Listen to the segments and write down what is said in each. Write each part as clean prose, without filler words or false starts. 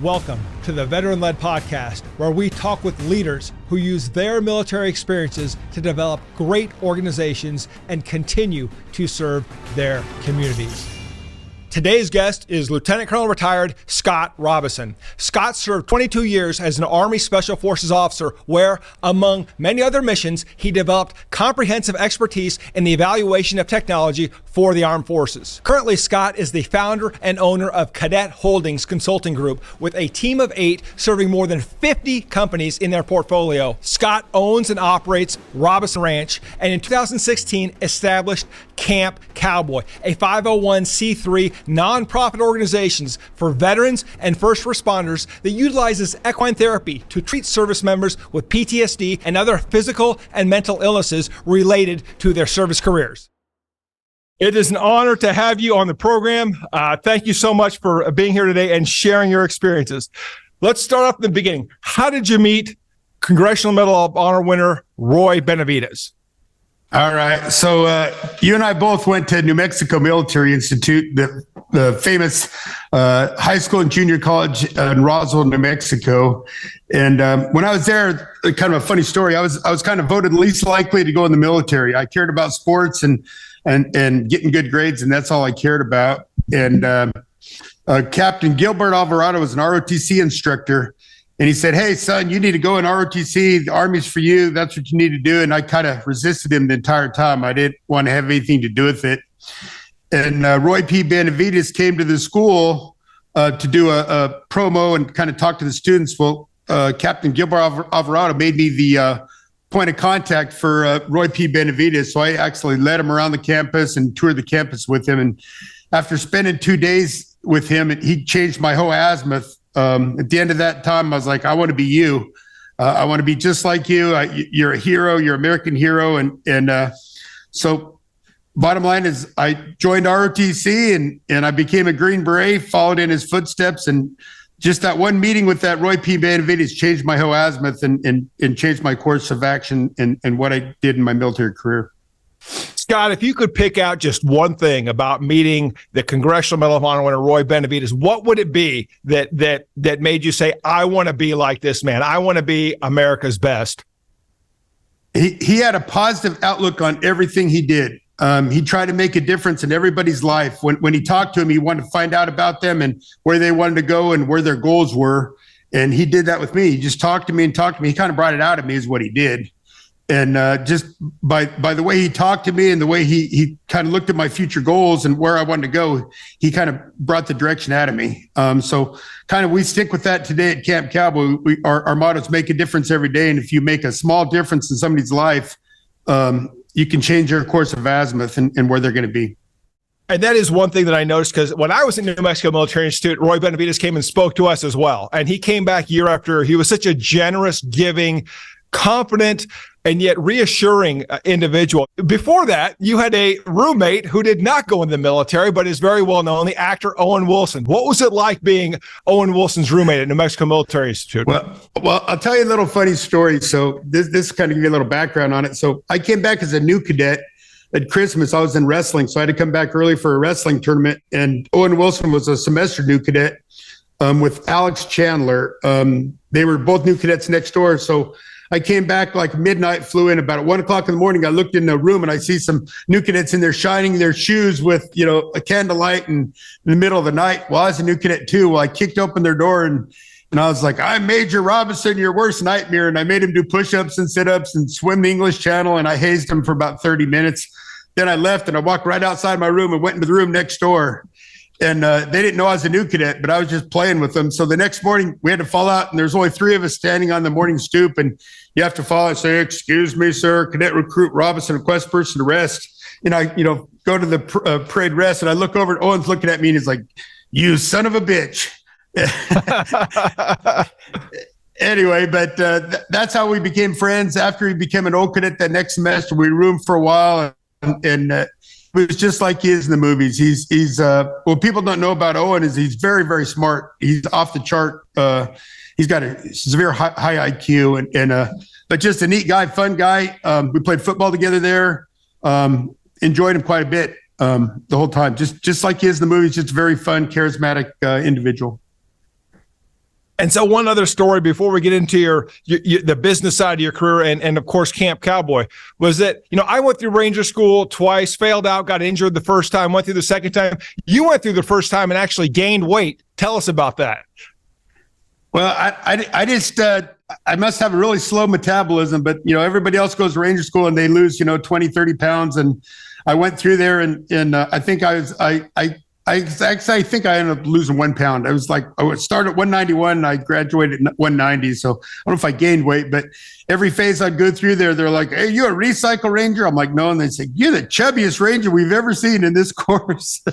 Welcome to the Veteran-Led Podcast, where we talk with leaders who use their military experiences to develop great organizations and continue to serve their communities. Today's guest is Lieutenant Colonel retired Scott Robison. Scott served 22 years as an Army Special Forces officer where, among many other missions, he developed comprehensive expertise in the evaluation of technology for the armed forces. Currently, Scott is the founder and owner of Cadet Holdings Consulting Group with a team of 8 serving more than 50 companies in their portfolio. Scott owns and operates Robison Ranch and in 2016 established Camp Cowboy, a 501c3 nonprofit organizations for veterans and first responders that utilizes equine therapy to treat service members with PTSD and other physical and mental illnesses related to their service careers. It is an honor to have you on the program. Thank you so much for being here today and sharing your experiences. Let's start off at the beginning. How did you meet Congressional Medal of Honor winner Roy Benavidez? All right. So you and I both went to New Mexico Military Institute, the famous high school and junior college in Roswell, New Mexico. And when I was there, kind of a funny story, I was kind of voted least likely to go in the military. I cared about sports and getting good grades, and that's all I cared about. And Captain Gilbert Alvarado was an ROTC instructor. And he said, "Hey, son, you need to go in ROTC. The Army's for you. That's what you need to do." And I kind of resisted him the entire time. I didn't want to have anything to do with it. And Roy P. Benavidez came to the school to do a promo and kind of talk to the students. Well, Captain Gilbert Alvarado made me the point of contact for Roy P. Benavidez. So I actually led him around the campus and toured the campus with him. And after spending 2 days with him, he changed my whole azimuth. At the end of that time, I was like, I want to be you. I want to be just like you. You're a hero. You're an American hero. And so bottom line is I joined ROTC and I became a Green Beret, followed in his footsteps. And just that one meeting with that Roy P. Benavidez changed my whole azimuth and changed my course of action and what I did in my military career. Scott, if you could pick out just one thing about meeting the Congressional Medal of Honor winner Roy Benavidez, what would it be that made you say, I want to be like this man? I want to be America's best. He had a positive outlook on everything he did. He tried to make a difference in everybody's life. When he talked to him, he wanted to find out about them and where they wanted to go and where their goals were. And he did that with me. He just talked to me. He kind of brought it out of me is what he did. And just by the way he talked to me and the way he kind of looked at my future goals and where I wanted to go, he kind of brought the direction out of me. So kind of we stick with that today at Camp Cowboy. Our motto is make a difference every day. And if you make a small difference in somebody's life, you can change their course of azimuth and where they're going to be. And that is one thing that I noticed because when I was in New Mexico Military Institute, Roy Benavidez came and spoke to us as well. And he came back year after. He was such a generous, giving, confident, and yet reassuring individual. Before that, you had a roommate who did not go in the military, but is very well known, the actor Owen Wilson. What was it like being Owen Wilson's roommate at New Mexico Military Institute? Well, I'll tell you a little funny story. So this kind of give you a little background on it. So I came back as a new cadet at Christmas. I was in wrestling, so I had to come back early for a wrestling tournament. And Owen Wilson was a semester new cadet with Alex Chandler. They were both new cadets next door. So I came back like midnight, flew in about 1 o'clock in the morning. I looked in the room and I see some new cadets in there shining their shoes with, a candlelight in the middle of the night. Well, I was a new cadet too. Well, I kicked open their door and I was like, "I'm Major Robison, your worst nightmare." And I made him do push-ups and sit-ups and swim the English Channel. And I hazed him for about 30 minutes. Then I left and I walked right outside my room and went into the room next door. And they didn't know I was a new cadet, but I was just playing with them. So the next morning we had to fall out and there's only 3 of us standing on the morning stoop. And you have to fall and say, "Excuse me, sir, Cadet Recruit Robison, request person to rest." And I, go to the parade rest and I look over and Owen's looking at me and he's like, "You son of a bitch." Anyway, but that's how we became friends. After he became an old cadet that next semester, we roomed for a while and it was just like he is in the movies. He's what people don't know about Owen is he's very, very smart. He's off the chart. He's got a severe high IQ and but just a neat guy, fun guy. We played football together there. Enjoyed him quite a bit the whole time. Just like he is in the movies, just a very fun, charismatic individual. And so one other story before we get into your the business side of your career and of course, Camp Cowboy, was that, I went through Ranger School twice, failed out, got injured the first time, went through the second time. You went through the first time and actually gained weight. Tell us about that. Well, I just, I must have a really slow metabolism, but, everybody else goes to Ranger School and they lose, 20, 30 pounds. And I went through there and I think I think I ended up losing 1 pound. I was like, I would start at 191 and I graduated at 190. So I don't know if I gained weight, but every phase I'd go through there, they're like, "Hey, you a recycle ranger?" I'm like, "No." And they say, "You're the chubbiest ranger we've ever seen in this course."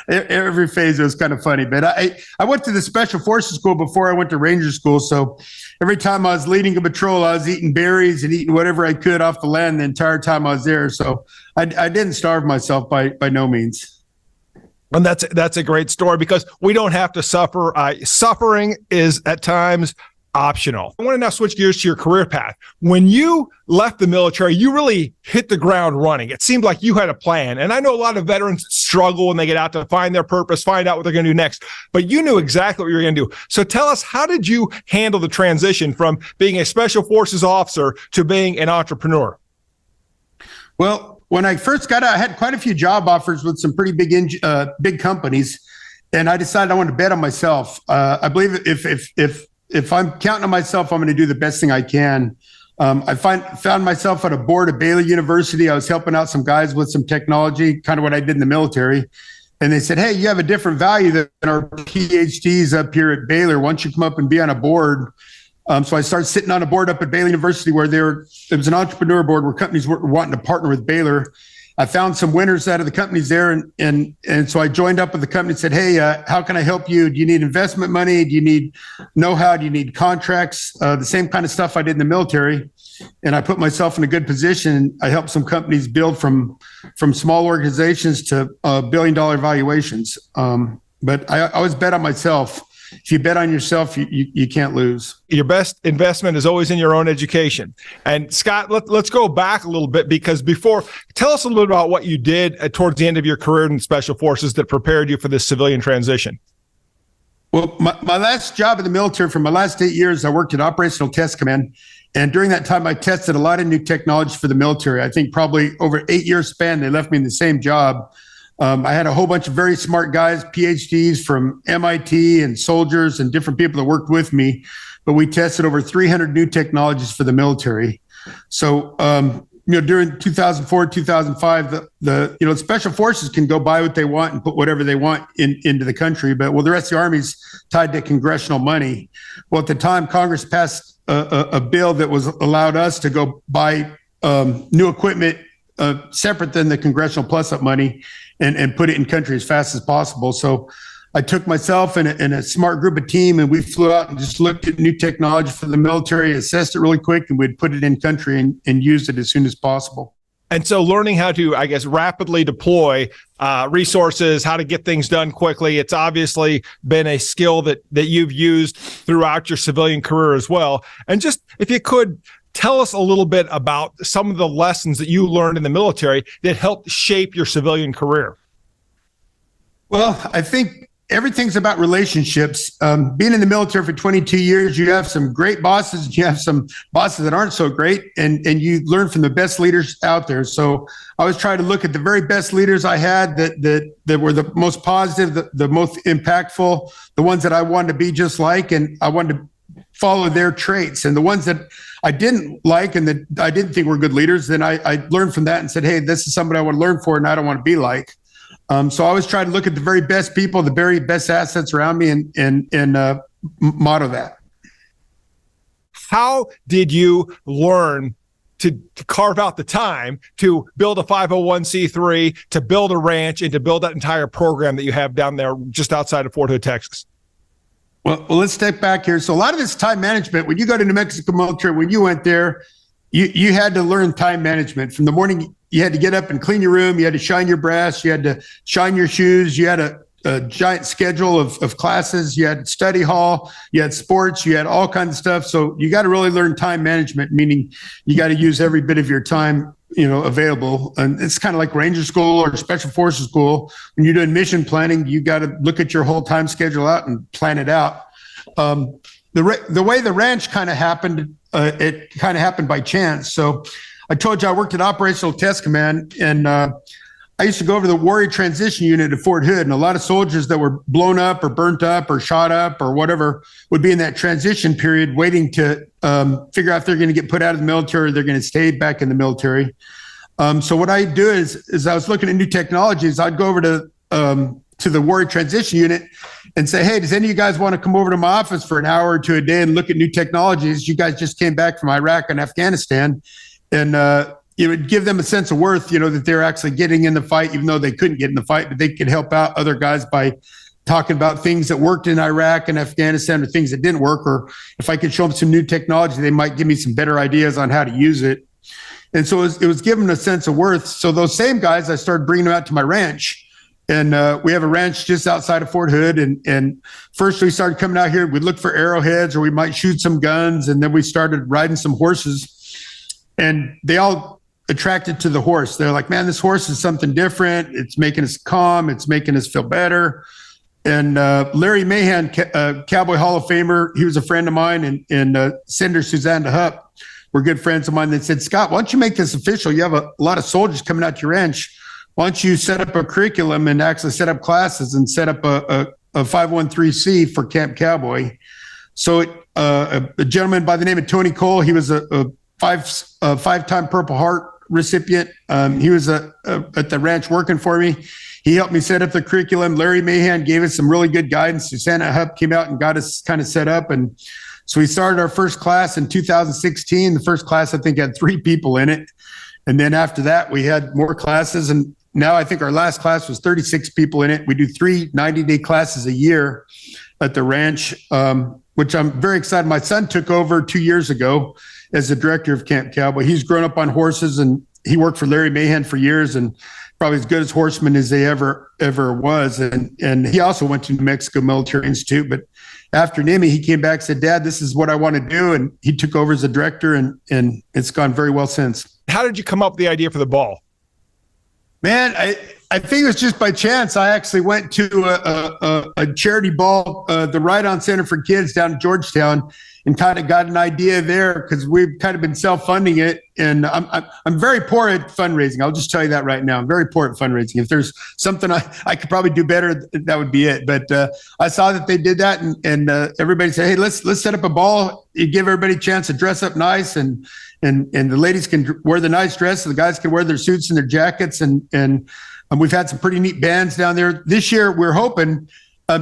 Every phase, it was kind of funny. But I went to the Special Forces School before I went to Ranger School. So every time I was leading a patrol, I was eating berries and eating whatever I could off the land the entire time I was there. So I didn't starve myself by no means. And that's a great story because we don't have to suffer. Suffering is at times optional. I want to now switch gears to your career path. When you left the military, you really hit the ground running. It seemed like you had a plan. And I know a lot of veterans struggle when they get out to find their purpose, find out what they're going to do next. But you knew exactly what you were going to do. So tell us, how did you handle the transition from being a special forces officer to being an entrepreneur? Well, when I first got out, I had quite a few job offers with some pretty big companies, and I decided I wanted to bet on myself. I believe if I'm counting on myself, I'm going to do the best thing I can. I found myself at a board at Baylor University. I was helping out some guys with some technology, kind of what I did in the military. And they said, "Hey, you have a different value than our PhDs up here at Baylor. Why don't you come up and be on a board?" So I started sitting on a board up at Baylor University where it was an entrepreneur board where companies were wanting to partner with Baylor. I found some winners out of the companies there. And so I joined up with the company and said, "Hey, how can I help you? Do you need investment money? Do you need know-how? Do you need contracts?" The same kind of stuff I did in the military. And I put myself in a good position. I helped some companies build from small organizations to billion-dollar valuations. But I always bet on myself. If you bet on yourself, you can't lose. Your best investment is always in your own education. And Scott, let's go back a little bit because tell us a little bit about what you did towards the end of your career in Special Forces that prepared you for this civilian transition. Well, my last job in the military, for my last 8 years, I worked at Operational Test Command. And during that time, I tested a lot of new technology for the military. I think probably over 8 years span, they left me in the same job. I had a whole bunch of very smart guys, PhDs from MIT and soldiers and different people that worked with me, but we tested over 300 new technologies for the military. So, during 2004, 2005, the Special Forces can go buy what they want and put whatever they want into the country, but the rest of the Army's tied to congressional money. Well, at the time, Congress passed a bill that was allowed us to go buy new equipment separate than the congressional plus-up money and put it in country as fast as possible. So I took myself and a smart group of team, and we flew out and just looked at new technology for the military, assessed it really quick, and we'd put it in country and used it as soon as possible. And so learning how to, I guess, rapidly deploy resources, how to get things done quickly, it's obviously been a skill that you've used throughout your civilian career as well. And just, if you could, tell us a little bit about some of the lessons that you learned in the military that helped shape your civilian career. Well, I think everything's about relationships. Being in the military for 22 years, you have some great bosses, you have some bosses that aren't so great, and you learn from the best leaders out there. So I was trying to look at the very best leaders I had that were the most positive, the most impactful, the ones that I wanted to be just like, and I wanted to follow their traits. And the ones that I didn't like and that I didn't think were good leaders, then I learned from that and said, "Hey, this is somebody I want to learn for and I don't want to be like." So I always try to look at the very best people, the very best assets around me and motto that. How did you learn to carve out the time to build a 501c3, to build a ranch, and to build that entire program that you have down there just outside of Fort Hood, Texas? Well, let's step back here. So a lot of this time management, when you go to New Mexico military, when you went there, you had to learn time management. From the morning, you had to get up and clean your room. You had to shine your brass. You had to shine your shoes. You had a giant schedule of classes. You had study hall. You had sports. You had all kinds of stuff. So you got to really learn time management, meaning you got to use every bit of your time available. And it's kind of like Ranger School or Special Forces School. When you're doing mission planning, you got to look at your whole time schedule out and plan it out. the way the ranch kind of happened, it kind of happened by chance. So I told you I worked at Operational Test Command, and I used to go over to the Warrior Transition Unit at Fort Hood, and a lot of soldiers that were blown up or burnt up or shot up or whatever would be in that transition period waiting to figure out if they're going to get put out of the military or they're going to stay back in the military. So what I do is I was looking at new technologies. I'd go over to the Warrior Transition Unit and say, hey, does any of you guys want to come over to my office for an hour or two a day and look at new technologies? You guys just came back from Iraq and Afghanistan. And it would give them a sense of worth, that they're actually getting in the fight, even though they couldn't get in the fight, but they could help out other guys by talking about things that worked in Iraq and Afghanistan or things that didn't work. Or if I could show them some new technology, they might give me some better ideas on how to use it. And so it was given a sense of worth. So those same guys, I started bringing them out to my ranch. And we have a ranch just outside of Fort Hood. And first we started coming out here, we'd look for arrowheads or we might shoot some guns. And then we started riding some horses. And they all attracted to the horse. They're like, man, this horse is something different. It's making us calm. It's making us feel better. And Larry Mahan, Cowboy Hall of Famer, he was a friend of mine, and Senator Suzanne DeHupp were good friends of mine. They said, Scott, why don't you make this official? You have a lot of soldiers coming out to your ranch. Why don't you set up a curriculum and actually set up classes and set up a 513C for Camp Cowboy? So a gentleman by the name of Tony Cole, he was a five-time Purple Heart recipient. He was at the ranch working for me. He helped me set up the curriculum. Larry Mahan gave us some really good guidance. Susanna Hupp came out and got us kind of set up. And so we started our first class in 2016. The first class, I think, had 3 people in it. And then after that, we had more classes. And now I think our last class was 36 people in it. We do 3 90-day classes a year at the ranch, which I'm very excited. My son took over 2 years ago as the director of Camp Cowboy. He's grown up on horses, and he worked for Larry Mahan for years, and probably as good as horseman as they ever was. And he also went to New Mexico Military Institute. But after NIMI, he came back and said, Dad, this is what I want to do. And he took over as a director, and it's gone very well since. How did you come up with the idea for the ball? Man, I think it was just by chance. I actually went to a charity ball, the Ride On Center for Kids down in Georgetown, and kind of got an idea there because we've kind of been self-funding it. And I'm very poor at fundraising. I'll just tell you that right now. I'm very poor at fundraising. If there's something I could probably do better, that would be it. But I saw that they did that, and everybody said, hey, let's set up a ball. You give everybody a chance to dress up nice, and the ladies can wear the nice dresses, the guys can wear their suits and their jackets, and we've had some pretty neat bands down there. This year, we're hoping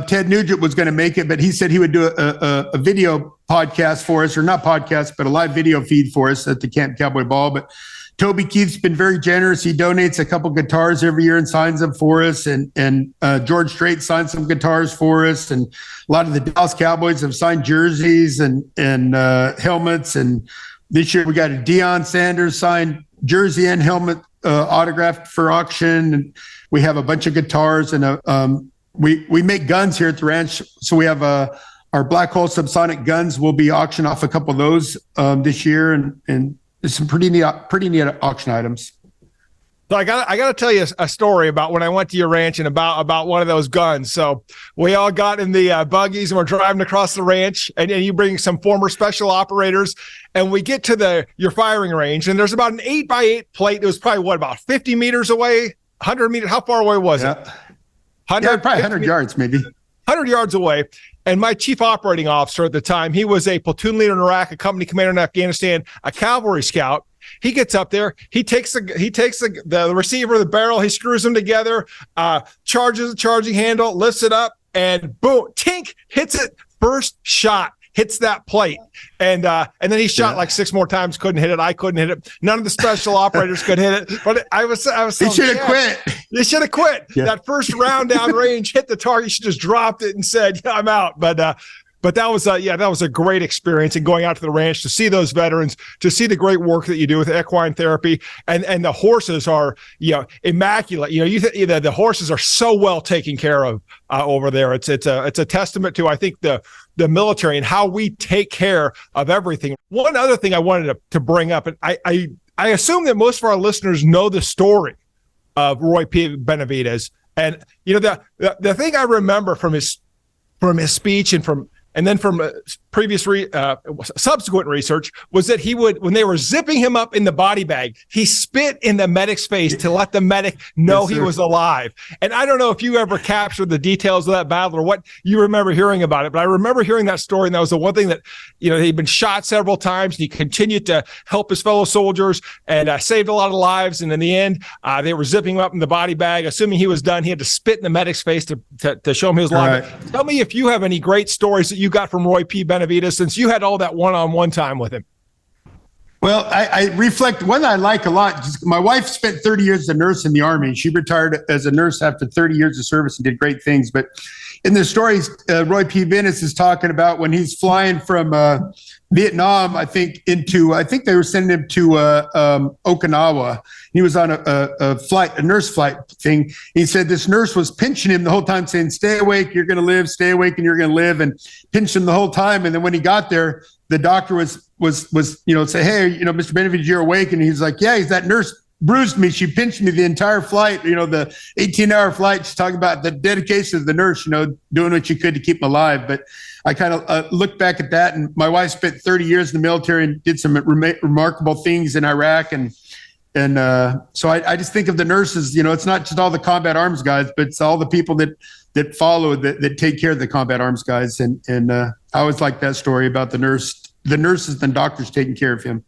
Ted Nugent was going to make it, but he said he would do a video podcast for us, or not podcast, but a live video feed for us at the Camp Cowboy Ball. But Toby Keith's been very generous. He donates a couple guitars every year and signs them for us. And George Strait signed some guitars for us. And a lot of the Dallas Cowboys have signed jerseys and helmets. And this year we got a Deion Sanders signed jersey and helmet autographed for auction. And we have a bunch of guitars, and we make guns here at the ranch. So we have our Black Hole subsonic guns. We'll be auctioning off a couple of those this year, and there's some pretty neat auction items. So I got to tell you a story about when I went to your ranch and about one of those guns. So we all got in the buggies and we're driving across the ranch, and you bring some former special operators, and we get to your firing range, and there's about an 8x8 plate. It was probably about 50 meters away, 100 meters. How far away was it? Probably 100 yards, maybe. 100 yards away. And my chief operating officer at the time, he was a platoon leader in Iraq, a company commander in Afghanistan, a cavalry scout. He gets up there, he takes the receiver, the barrel, he screws them together, charges the charging handle, lifts it up, and boom, tink, hits it. First shot hits that plate. And then he shot like 6 more times, couldn't hit it. I couldn't hit it. None of the special operators could hit it. But I was so They should have quit. They should have quit. Yeah. That first round down range, hit the target. You should just dropped it and said, yeah, I'm out. But that was a great experience, and going out to the ranch to see those veterans, to see the great work that you do with equine therapy, and the horses are immaculate. The horses are so well taken care of over there. It's a testament to, I think, the military and how we take care of everything. One other thing I wanted to bring up, and I assume that most of our listeners know the story of Roy Benavidez, and the thing I remember from his speech and then from previous subsequent research was that he would, when they were zipping him up in the body bag, he spit in the medic's face to let the medic know he was alive. And I don't know if you ever captured the details of that battle or what you remember hearing about it, but I remember hearing that story, and that was the one thing that, he'd been shot several times, and he continued to help his fellow soldiers and saved a lot of lives. And in the end, they were zipping him up in the body bag. Assuming he was done, he had to spit in the medic's face to show him he was alive. Right. Tell me if you have any great stories that you got from Roy Benavidez, since you had all that one-on-one time with him. Well, I reflect one that I like a lot. My wife spent 30 years as a nurse in the Army. She retired as a nurse after 30 years of service and did great things. But in the stories, Roy Benavidez is talking about when he's flying from Vietnam, I think they were sending him to Okinawa. He was on a nurse flight thing. He said this nurse was pinching him the whole time, saying, "Stay awake, you're going to live. Stay awake, and you're going to live," and pinched him the whole time. And then when he got there, the doctor was say, "Hey, Mr. Benavidez, you're awake," and he's like, "Yeah, he's that nurse." Bruised me. She pinched me the entire flight, the 18-hour flight. She's talking about the dedication of the nurse, doing what she could to keep him alive. But I kind of look back at that, and my wife spent 30 years in the military and did some remarkable things in Iraq. And so I just think of the nurses, it's not just all the combat arms guys, but it's all the people that follow, that take care of the combat arms guys. And I always like that story about the nurses and doctors taking care of him.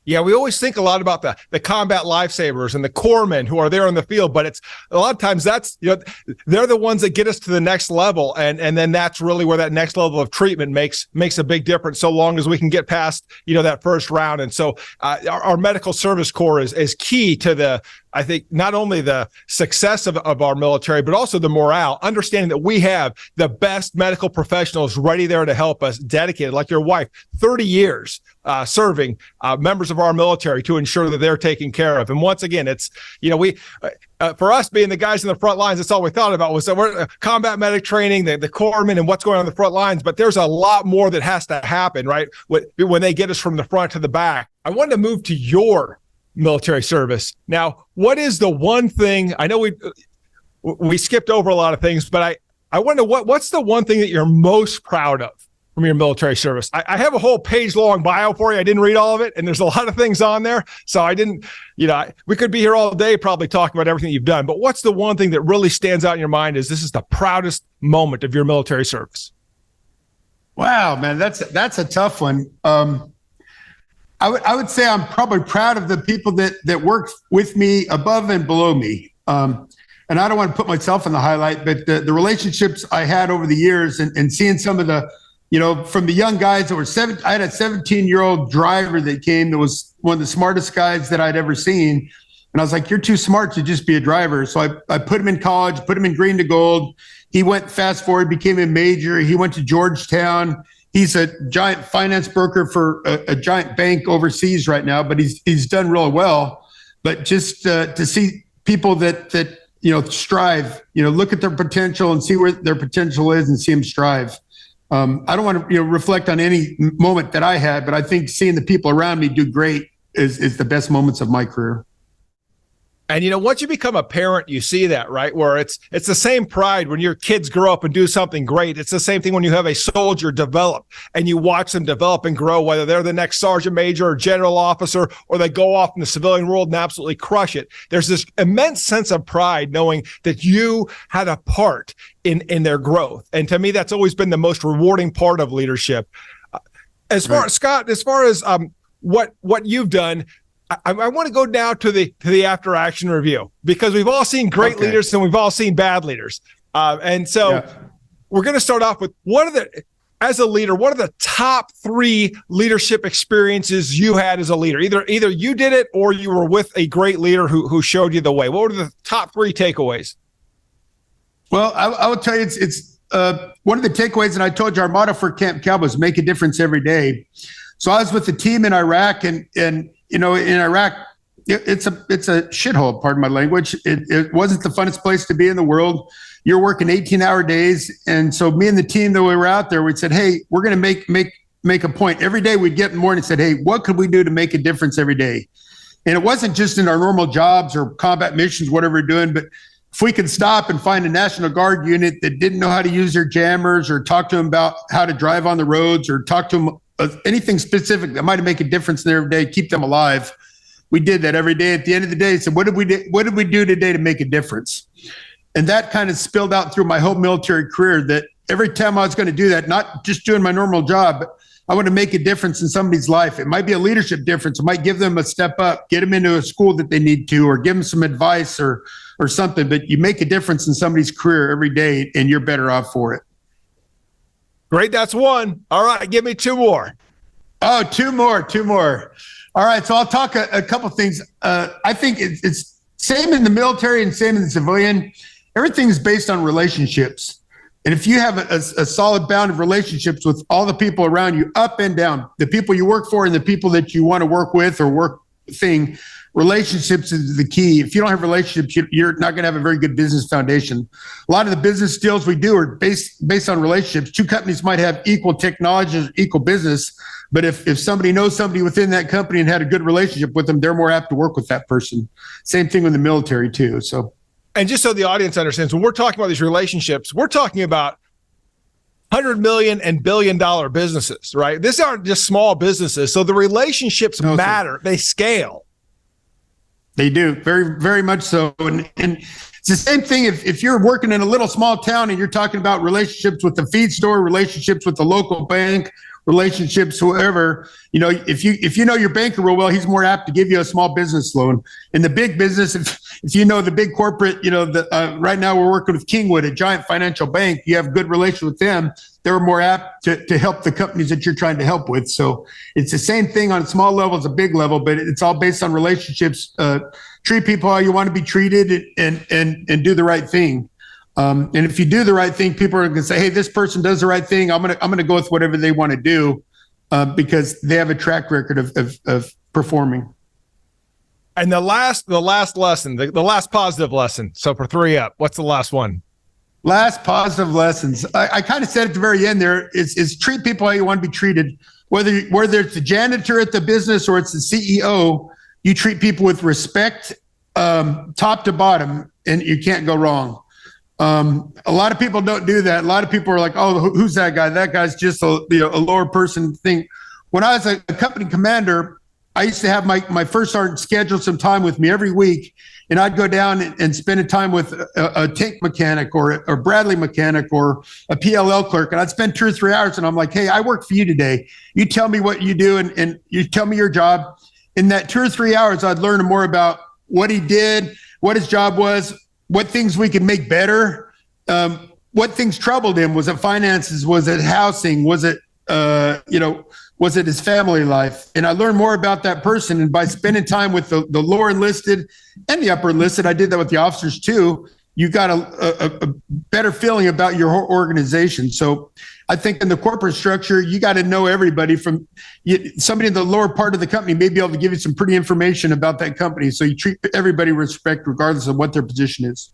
Yeah, we always think a lot about the combat lifesavers and the corpsmen who are there in the field, but it's a lot of times they're the ones that get us to the next level, and then that's really where that next level of treatment makes a big difference, so long as we can get past that first round. And so our medical service corps is key to I think not only the success of our military, but also the morale, understanding that we have the best medical professionals ready there to help us, dedicated, like your wife, 30 years serving members of our military to ensure that they're taken care of. And once again, it's, for us being the guys in the front lines, that's all we thought about was we're combat medic training, the corpsmen and what's going on in the front lines. But there's a lot more that has to happen, right? When they get us from the front to the back. I wanted to move to your military service. Now, what is the one thing, I know we skipped over a lot of things, but I wonder what's the one thing that you're most proud of from your military service? I have a whole page-long bio for you. I didn't read all of it, and there's a lot of things on there. So I didn't, we could be here all day probably talking about everything you've done, but what's the one thing that really stands out in your mind is this is the proudest moment of your military service? Wow, man, that's a tough one. I would say I'm probably proud of the people that work with me above and below me. And I don't want to put myself in the highlight, but the relationships I had over the years and seeing some of the, from the young guys that were I had a 17-year-old driver that came that was one of the smartest guys that I'd ever seen. And I was like, "You're too smart to just be a driver." So I put him in college, put him in green to gold. He went fast forward, became a major. He went to Georgetown. He's a giant finance broker for a giant bank overseas right now, but he's done really well. But just to see people that strive, look at their potential and see where their potential is and see them strive. I don't want to reflect on any moment that I had, but I think seeing the people around me do great is the best moments of my career. And, once you become a parent, you see that, right? Where it's the same pride when your kids grow up and do something great. It's the same thing when you have a soldier develop and you watch them develop and grow, whether they're the next sergeant major or general officer, or they go off in the civilian world and absolutely crush it. There's this immense sense of pride knowing that you had a part in their growth. And to me, that's always been the most rewarding part of leadership. As far as what you've done, I want to go now to the after action review, because we've all seen great leaders and we've all seen bad leaders. And so we're going to start off with as a leader, what are the top 3 leadership experiences you had as a leader? Either you did it or you were with a great leader who showed you the way. What were the top 3 takeaways? Well, I will tell you, it's one of the takeaways, and I told you our motto for Camp Cowboy is make a difference every day. So I was with the team in Iraq, and in Iraq, it's a shithole, pardon my language. It wasn't the funnest place to be in the world. You're working 18-hour days. And so me and the team that we were out there, we said, "Hey, we're going to make a point." Every day we'd get in the morning and said, "Hey, what could we do to make a difference every day?" And it wasn't just in our normal jobs or combat missions, whatever we're doing, but if we could stop and find a National Guard unit that didn't know how to use their jammers, or talk to them about how to drive on the roads, or talk to them anything specific that might make a difference in their day, keep them alive. We did that every day. At the end of the day, so what did we do today to make a difference? And that kind of spilled out through my whole military career, that every time I was going to do that, not just doing my normal job, but I want to make a difference in somebody's life. It might be a leadership difference. It might give them a step up, get them into a school that they need to, or give them some advice or something. But you make a difference in somebody's career every day, and you're better off for it. Great. That's one. All right. Give me two more. Oh, two more. All right. So I'll talk a couple things. I think it's same in the military and same in the civilian. Everything is based on relationships. And if you have a solid bound of relationships with all the people around you, up and down, the people you work for and the people that you want to work with or work thing, relationships is the key. If you don't have relationships, you're not going to have a very good business foundation. A lot of the business deals we do are based on relationships. Two companies might have equal technology, equal business, but if somebody knows somebody within that company and had a good relationship with them, they're more apt to work with that person. Same thing with the military too. So, and just so the audience understands, when we're talking about these relationships, we're talking about $100 million and $1 billion businesses, right? These aren't just small businesses. So the relationships matter. They scale. They do, very, very much so. And it's the same thing if you're working in a little small town and you're talking about relationships with the feed store, relationships with the local bank, relationships, whoever, if you know your banker real well, he's more apt to give you a small business loan. In the big business, if you know the big corporate, right now we're working with Kingwood, a giant financial bank. You have a good relation with them. They're more apt to help the companies that you're trying to help with. So it's the same thing on a small level as a big level, but it's all based on relationships. Treat people how you want to be treated and do the right thing. And if you do the right thing, people are going to say, hey, this person does the right thing. I'm going to go with whatever they want to do because they have a track record of performing. And the last lesson, the last positive lesson. So for 3 up, what's the last one? Last positive lessons. I kind of said at the very end there is treat people how you want to be treated. Whether it's the janitor at the business or it's the CEO, you treat people with respect, top to bottom, and you can't go wrong. A lot of people don't do that. A lot of people are like, oh, who's that guy? That guy's just a lower person thing. When I was a company commander, I used to have my first sergeant schedule some time with me every week, and I'd go down and spend a time with a tank mechanic or Bradley mechanic or a PLL clerk, and I'd spend 2 or 3 hours, and I'm like, hey, I work for you today. You tell me what you do, and you tell me your job. In that 2 or 3 hours, I'd learn more about what he did, what his job was, what things we could make better, what things troubled him. Was it finances? Was it housing? Was it, was it his family life? And I learned more about that person. And by spending time with the lower enlisted and the upper enlisted, I did that with the officers too. You got a better feeling about your whole organization. So I think in the corporate structure, you got to know everybody. From somebody in the lower part of the company may be able to give you some pretty information about that company. So you treat everybody with respect, regardless of what their position is.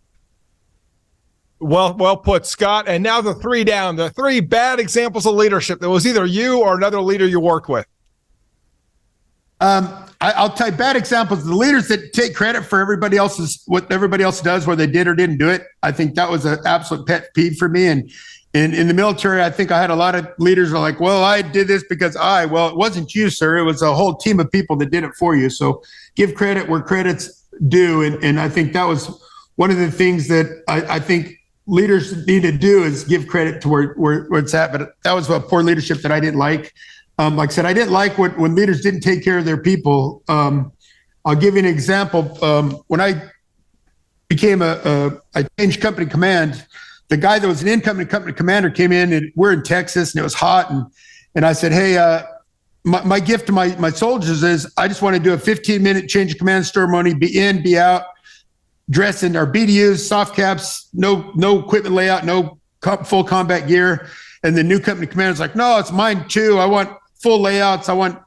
Well put, Scott. And now the 3 down, the 3 bad examples of leadership that was either you or another leader you work with. I'll tell you bad examples. The leaders that take credit for what everybody else does, whether they did or didn't do it. I think that was an absolute pet peeve for me. And in the military, I think I had a lot of leaders who are like, well, I did this because well, it wasn't you, sir. It was a whole team of people that did it for you. So give credit where credit's due. And I think that was one of the things that I think leaders need to do is give credit to where it's at. But that was a poor leadership that I didn't like. Like I said, I didn't like when leaders didn't take care of their people. I'll give you an example. When I became I changed company command, the guy that was an incoming company commander came in, and we're in Texas and it was hot. And I said, hey, my gift to my soldiers is I just want to do a 15-minute change of command ceremony, be in, be out, dress in our BDUs, soft caps, no equipment layout, no full combat gear. And the new company commander's like, no, it's mine too. I want full layouts. I want,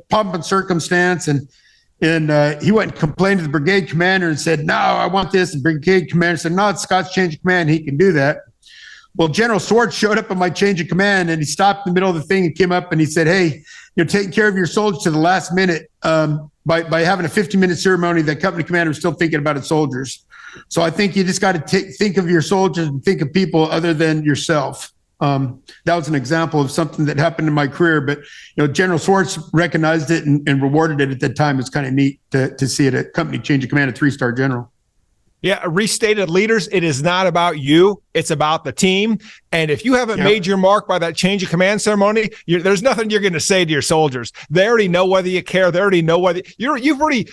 pomp and circumstance. And he went and complained to the brigade commander and said, no, I want this. And brigade commander said, no, it's Scott's change of command. He can do that. Well, General Swartz showed up on my change of command, and he stopped in the middle of the thing and came up and he said, hey, you're taking care of your soldiers to the last minute by having a 15-minute ceremony. That company commander was still thinking about his soldiers. So I think you just got to think of your soldiers and think of people other than yourself. That was an example of something that happened in my career, but General Swartz recognized it and rewarded it at that time. It's kind of neat to see it at company change of command, a 3-star general. Yeah, restated leaders, it is not about you. It's about the team. And if you haven't made your mark by that change of command ceremony, there's nothing you're going to say to your soldiers. They already know whether you care. They already know whether you've already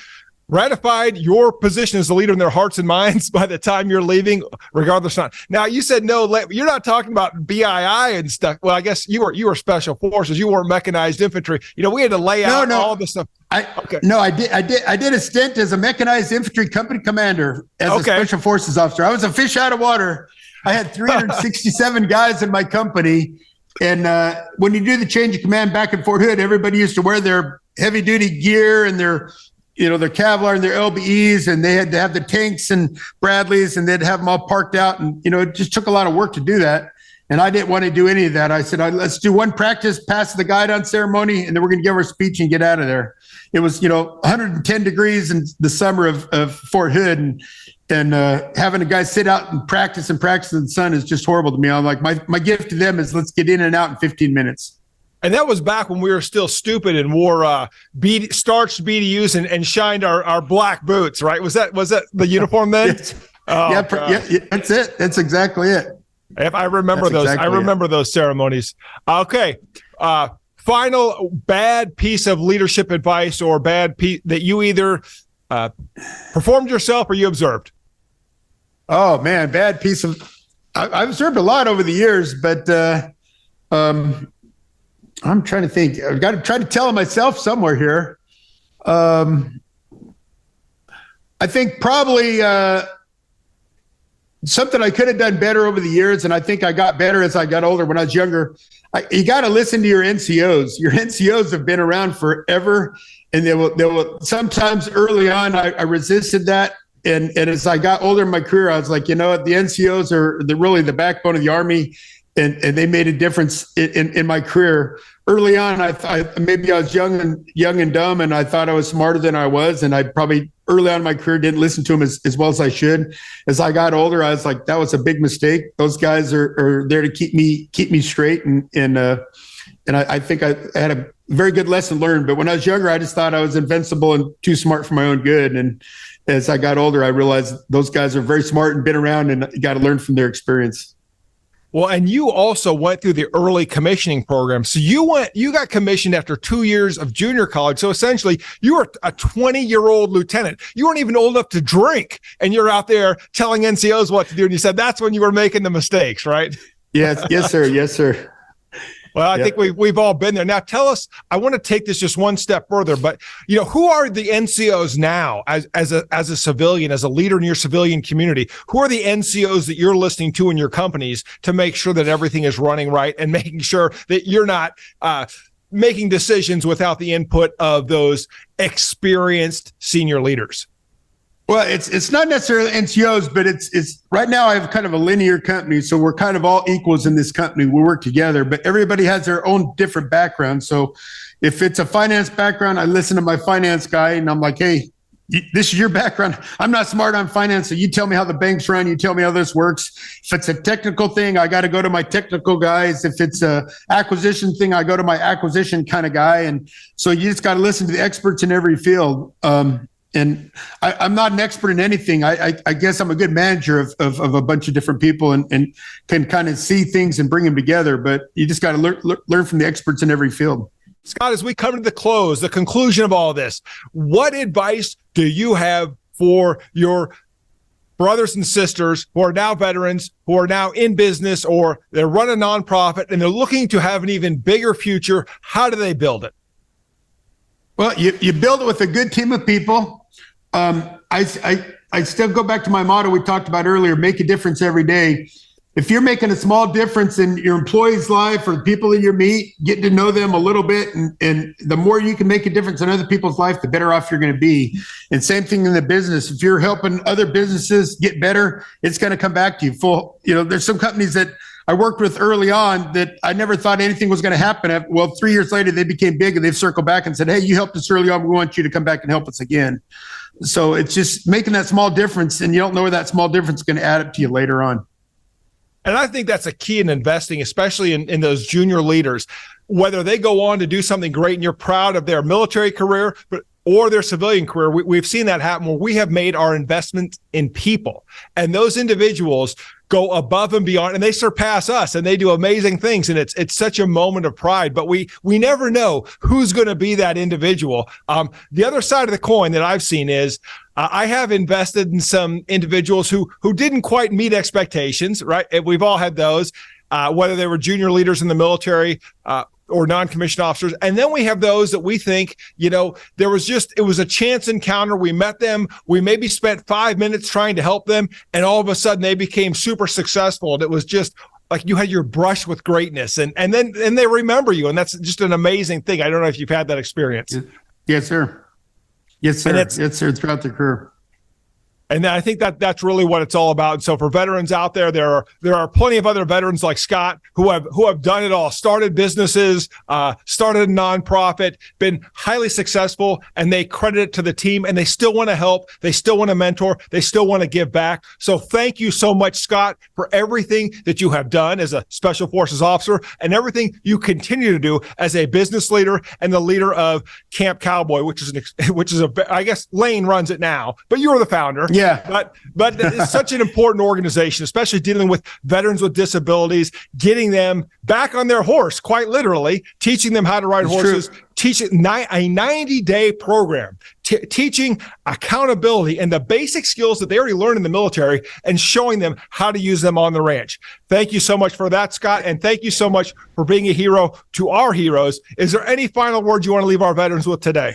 ratified your position as the leader in their hearts and minds by the time you're leaving, regardless of. Now, you said no, you're not talking about BII and stuff. Well, I guess you were special forces. You weren't mechanized infantry. We had to lay out all this stuff. I did a stint as a mechanized infantry company commander as a special forces officer. I was a fish out of water. I had 367 guys in my company. And when you do the change of command back in Fort Hood, everybody used to wear their heavy duty gear and their Kevlar and their LBEs, and they had to have the tanks and Bradleys, and they'd have them all parked out. And, it just took a lot of work to do that. And I didn't want to do any of that. I said, let's do one practice, pass the guide-on ceremony, and then we're going to give our speech and get out of there. It was, 110 degrees in the summer of Fort Hood, and having a guy sit out and practice in the sun is just horrible to me. I'm like, my gift to them is let's get in and out in 15 minutes. And that was back when we were still stupid and wore starched BDUs and shined our black boots, right? Was that the uniform then? Yes. Yeah, that's it. That's exactly it. If I remember those, exactly I remember those ceremonies. Okay. Final bad piece of leadership advice or bad piece that you either performed yourself or you observed. Oh man, bad piece of. I've observed a lot over the years, but I'm trying to think. I've got to try to tell myself somewhere here. I think probably something I could have done better over the years, and I think I got better as I got older. When I was younger, you got to listen to your NCOs. Your NCOs have been around forever, and they will. Sometimes early on, I resisted that, and as I got older in my career, I was like, the NCOs are really the backbone of the Army. And they made a difference in my career. Early on, maybe I was young and dumb, and I thought I was smarter than I was, and I probably early on in my career didn't listen to them as well as I should. As I got older, I was like, that was a big mistake. Those guys are there to keep me straight, and I think I had a very good lesson learned. But when I was younger, I just thought I was invincible and too smart for my own good. And as I got older, I realized those guys are very smart and been around, and you got to learn from their experience. Well, and you also went through the early commissioning program. So you got commissioned after 2 years of junior college. So essentially you were a 20-year-old lieutenant. You weren't even old enough to drink, and you're out there telling NCOs what to do. And you said that's when you were making the mistakes, right? Yes, sir. Yes, sir. Well, I think we've all been there. Now, tell us, I want to take this just one step further, but who are the NCOs now as a civilian, as a leader in your civilian community? Who are the NCOs that you're listening to in your companies to make sure that everything is running right and making sure that you're not making decisions without the input of those experienced senior leaders? Well, it's not necessarily NCOs, but it's right now I have kind of a linear company. So we're kind of all equals in this company. We work together, but everybody has their own different background. So if it's a finance background, I listen to my finance guy and I'm like, hey, this is your background. I'm not smart on finance. So you tell me how the banks run. You tell me how this works. If it's a technical thing, I got to go to my technical guys. If it's a acquisition thing, I go to my acquisition kind of guy. And so you just got to listen to the experts in every field. And I'm not an expert in anything. I guess I'm a good manager of a bunch of different people and can kind of see things and bring them together. But you just got to learn from the experts in every field. Scott, as we come to the conclusion of all this, what advice do you have for your brothers and sisters who are now veterans, who are now in business, or they run a nonprofit and they're looking to have an even bigger future? How do they build it? Well, you build it with a good team of people. I still go back to my motto we talked about earlier, make a difference every day. If you're making a small difference in your employee's life or the people that you meet, getting to know them a little bit, and the more you can make a difference in other people's life, the better off you're going to be. And same thing in the business. If you're helping other businesses get better, it's going to come back to you full. There's some companies that I worked with early on that I never thought anything was going to happen. Well, 3 years later, they became big and they've circled back and said, hey, you helped us early on. We want you to come back and help us again. So it's just making that small difference, and you don't know where that small difference is going to add up to you later on. And I think that's a key in investing, especially in those junior leaders, whether they go on to do something great and you're proud of their military career, or their civilian career. We've seen that happen where we have made our investment in people, and those individuals go above and beyond, and they surpass us, and they do amazing things. And it's such a moment of pride, but we never know who's going to be that individual. The other side of the coin that I've seen is I have invested in some individuals who didn't quite meet expectations, right? And we've all had those, whether they were junior leaders in the military, or non-commissioned officers. And then we have those that we think, it was a chance encounter. We met them. We maybe spent 5 minutes trying to help them. And all of a sudden they became super successful. And it was just like you had your brush with greatness, and then they remember you. And that's just an amazing thing. I don't know if you've had that experience. Yes, sir. Yes, sir. Yes, sir. Throughout their career. And I think that's really what it's all about. And so for veterans out there, there are plenty of other veterans like Scott who have done it all, started businesses, started a nonprofit, been highly successful, and they credit it to the team, and they still want to help. They still want to mentor. They still want to give back. So thank you so much, Scott, for everything that you have done as a Special Forces officer and everything you continue to do as a business leader and the leader of Camp Cowboy, which is I guess Lane runs it now, but you were the founder. Yeah. But it's such an important organization, especially dealing with veterans with disabilities, getting them back on their horse, quite literally, teaching them how to ride horses, teaching a 90-day program, teaching accountability and the basic skills that they already learned in the military and showing them how to use them on the ranch. Thank you so much for that, Scott. And thank you so much for being a hero to our heroes. Is there any final words you want to leave our veterans with today?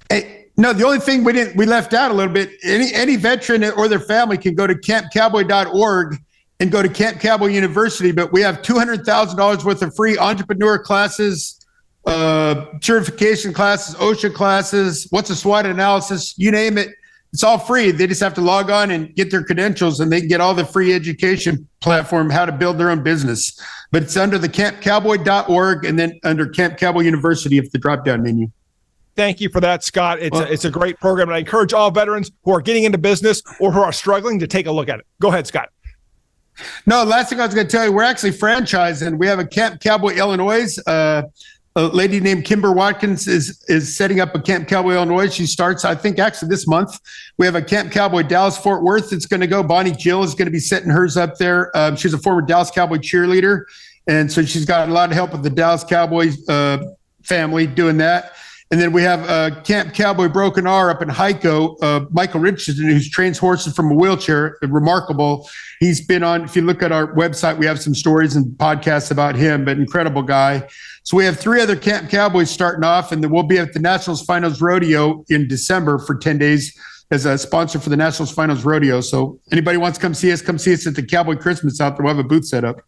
Hey. No, the only thing we left out a little bit, any veteran or their family can go to campcowboy.org and go to Camp Cowboy University, but we have $200,000 worth of free entrepreneur classes, certification classes, OSHA classes, what's a SWOT analysis, you name it. It's all free. They just have to log on and get their credentials, and they can get all the free education platform, how to build their own business. But it's under the campcowboy.org and then under Camp Cowboy University if the drop-down menu. Thank you for that, Scott. It's a great program, and I encourage all veterans who are getting into business or who are struggling to take a look at it. Go ahead, Scott. No, last thing I was going to tell you, we're actually franchising. We have a Camp Cowboy, Illinois. A lady named Kimber Watkins is setting up a Camp Cowboy, Illinois. She starts, I think, actually this month. We have a Camp Cowboy, Dallas, Fort Worth. It's going to go. Bonnie Jill is going to be setting hers up there. She's a former Dallas Cowboy cheerleader, and so she's got a lot of help with the Dallas Cowboys family doing that. And then we have Camp Cowboy Broken R up in Hyco, Michael Richardson, who trains horses from a wheelchair, remarkable. He's been on, if you look at our website, we have some stories and podcasts about him, but incredible guy. So we have 3 other Camp Cowboys starting off, and then we'll be at the Nationals Finals Rodeo in December for 10 days as a sponsor for the Nationals Finals Rodeo. So anybody wants to come see us at the Cowboy Christmas out there. We'll have a booth set up.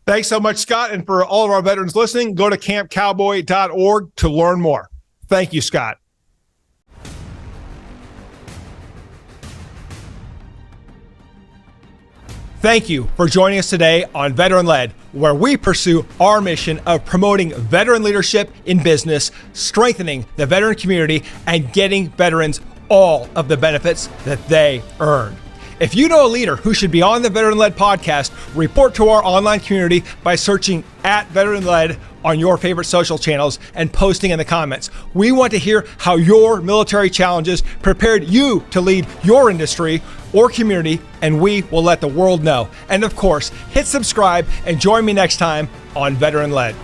Thanks so much, Scott. And for all of our veterans listening, go to campcowboy.org to learn more. Thank you, Scott. Thank you for joining us today on Veteran Led, where we pursue our mission of promoting veteran leadership in business, strengthening the veteran community, and getting veterans all of the benefits that they earn. If you know a leader who should be on the Veteran Led podcast, report to our online community by searching @Veteran Led on your favorite social channels and posting in the comments. We want to hear how your military challenges prepared you to lead your industry or community, and we will let the world know. And of course, hit subscribe and join me next time on Veteran Led.